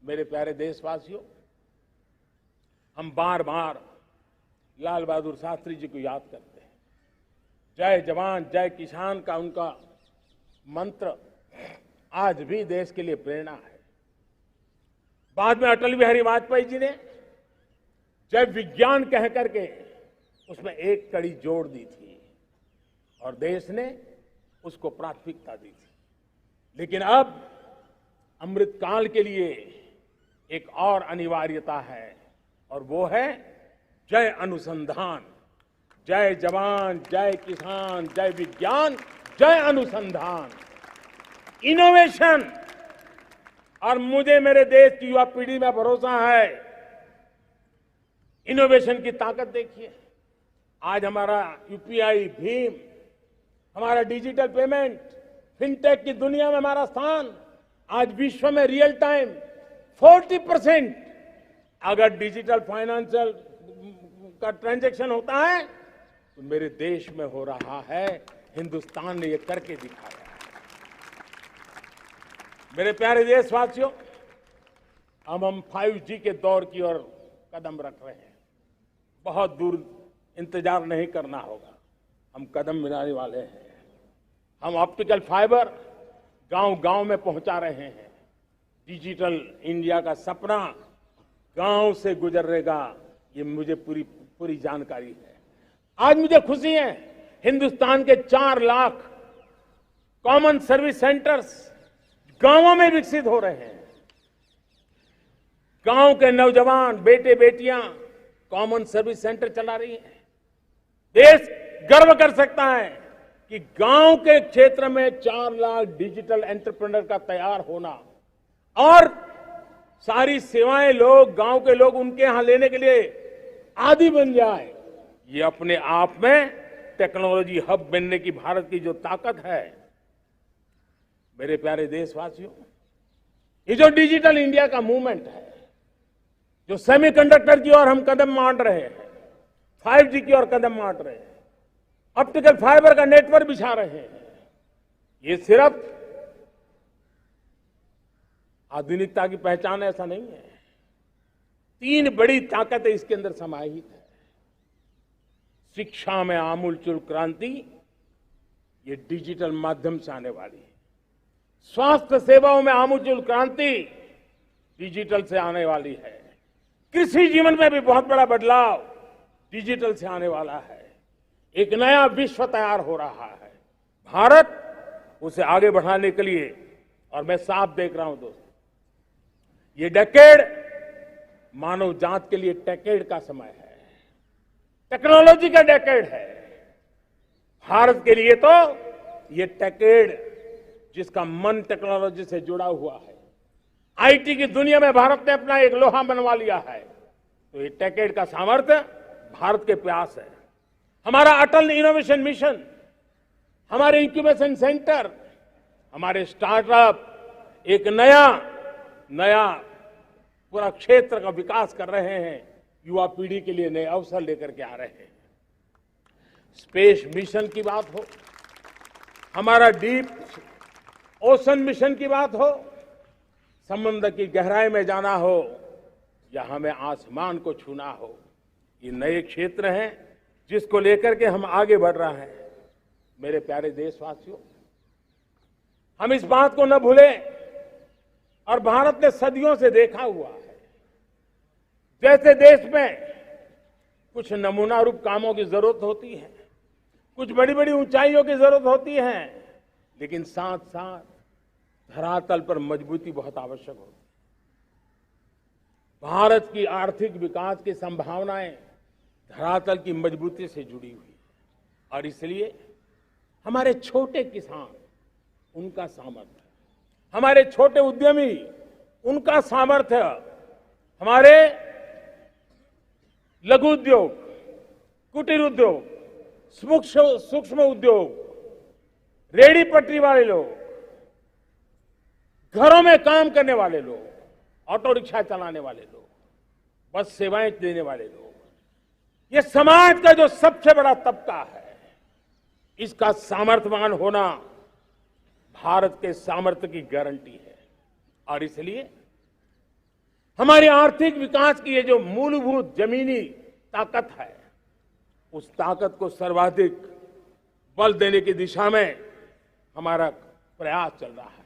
मेरे प्यारे देशवासियों, हम बार बार लाल बहादुर शास्त्री जी को याद करते हैं। जय जवान जय किसान का उनका मंत्र आज भी देश के लिए प्रेरणा है। बाद में अटल बिहारी वाजपेयी जी ने जय विज्ञान कह करके उसमें एक कड़ी जोड़ दी थी और देश ने उसको प्राथमिकता दी थी। लेकिन अब अमृतकाल के लिए एक और अनिवार्यता है और वो है जय अनुसंधान। जय जवान जय किसान जय विज्ञान जय अनुसंधान, इनोवेशन। और मुझे मेरे देश की युवा पीढ़ी में भरोसा है, इनोवेशन की ताकत देखिए। आज हमारा यूपीआई, भीम, हमारा डिजिटल पेमेंट, फिनटेक की दुनिया में हमारा स्थान। आज विश्व में रियल टाइम 40% अगर डिजिटल फाइनेंशियल का ट्रांजैक्शन होता है तो मेरे देश में हो रहा है। हिंदुस्तान ने ये करके दिखाया है। मेरे प्यारे देशवासियों, अब हम 5G के दौर की ओर कदम रख रहे हैं। बहुत दूर इंतजार नहीं करना होगा, हम कदम मिलाने वाले हैं। हम ऑप्टिकल फाइबर गांव-गांव में पहुंचा रहे हैं। डिजिटल इंडिया का सपना गांव से गुजरेगा, ये मुझे पूरी जानकारी है। आज मुझे खुशी है, हिंदुस्तान के 4 लाख कॉमन सर्विस सेंटर्स गांवों में विकसित हो रहे हैं। गांव के नौजवान बेटे बेटियां कॉमन सर्विस सेंटर चला रही हैं। देश गर्व कर सकता है कि गांव के क्षेत्र में 4 लाख डिजिटल एंटरप्रेन्योर का तैयार होना और सारी सेवाएं गांव के लोग उनके यहां लेने के लिए आदी बन जाए, ये अपने आप में टेक्नोलॉजी हब बनने की भारत की जो ताकत है। मेरे प्यारे देशवासियों, ये जो डिजिटल इंडिया का मूवमेंट है, जो सेमीकंडक्टर की ओर हम कदम मांड रहे हैं, 5G की ओर कदम मांड रहे हैं, ऑप्टिकल फाइबर का नेटवर्क बिछा रहे हैं, ये सिर्फ आधुनिकता की पहचान ऐसा नहीं है। 3 बड़ी ताकतें इसके अंदर समाहित है। शिक्षा में आमूलचूल क्रांति, ये डिजिटल माध्यम से आने वाली है। स्वास्थ्य सेवाओं में आमूलचूल क्रांति डिजिटल से आने वाली है। कृषि जीवन में भी बहुत बड़ा बदलाव डिजिटल से आने वाला है। एक नया विश्व तैयार हो रहा है। भारत उसे आगे बढ़ाने के लिए, और मैं साफ देख रहा हूं दोस्तों, ये डेकेड मानव जात के लिए टेकेड का समय है, टेक्नोलॉजी का डेकेड है। भारत के लिए तो ये टेकेड जिसका मन टेक्नोलॉजी से जुड़ा हुआ है, आईटी की दुनिया में भारत ने अपना एक लोहा बनवा लिया है, तो ये टेकेड का सामर्थ्य भारत के प्यास है। हमारा अटल इनोवेशन मिशन, हमारे इंक्यूबेशन सेंटर, हमारे स्टार्टअप एक नया पूरा क्षेत्र का विकास कर रहे हैं। युवा पीढ़ी के लिए नए अवसर लेकर के आ रहे हैं। स्पेस मिशन की बात हो, हमारा डीप ओशन मिशन की बात हो, समुद्र की गहराई में जाना हो या हमें आसमान को छूना हो, ये नए क्षेत्र हैं जिसको लेकर के हम आगे बढ़ रहे हैं। मेरे प्यारे देशवासियों, हम इस बात को न भूलें, और भारत ने सदियों से देखा हुआ है, जैसे देश में कुछ नमूना रूप कामों की जरूरत होती है, कुछ बड़ी बड़ी ऊंचाइयों की जरूरत होती है, लेकिन साथ साथ धरातल पर मजबूती बहुत आवश्यक होती है। भारत की आर्थिक विकास की संभावनाएं धरातल की मजबूती से जुड़ी हुई है, और इसलिए हमारे छोटे किसान, उनका सामर्थ्य, हमारे छोटे उद्यमी, उनका सामर्थ्य, हमारे लघु उद्योग, कुटीर उद्योग, सूक्ष्म उद्योग, रेहड़ी पटरी वाले लोग, घरों में काम करने वाले लोग, ऑटो रिक्शा चलाने वाले लोग, बस सेवाएं देने वाले लोग, ये समाज का जो सबसे बड़ा तबका है, इसका सामर्थ्यवान होना भारत के सामर्थ्य की गारंटी है। और इसलिए हमारे आर्थिक विकास की ये जो मूलभूत जमीनी ताकत है, उस ताकत को सर्वाधिक बल देने की दिशा में हमारा प्रयास चल रहा है।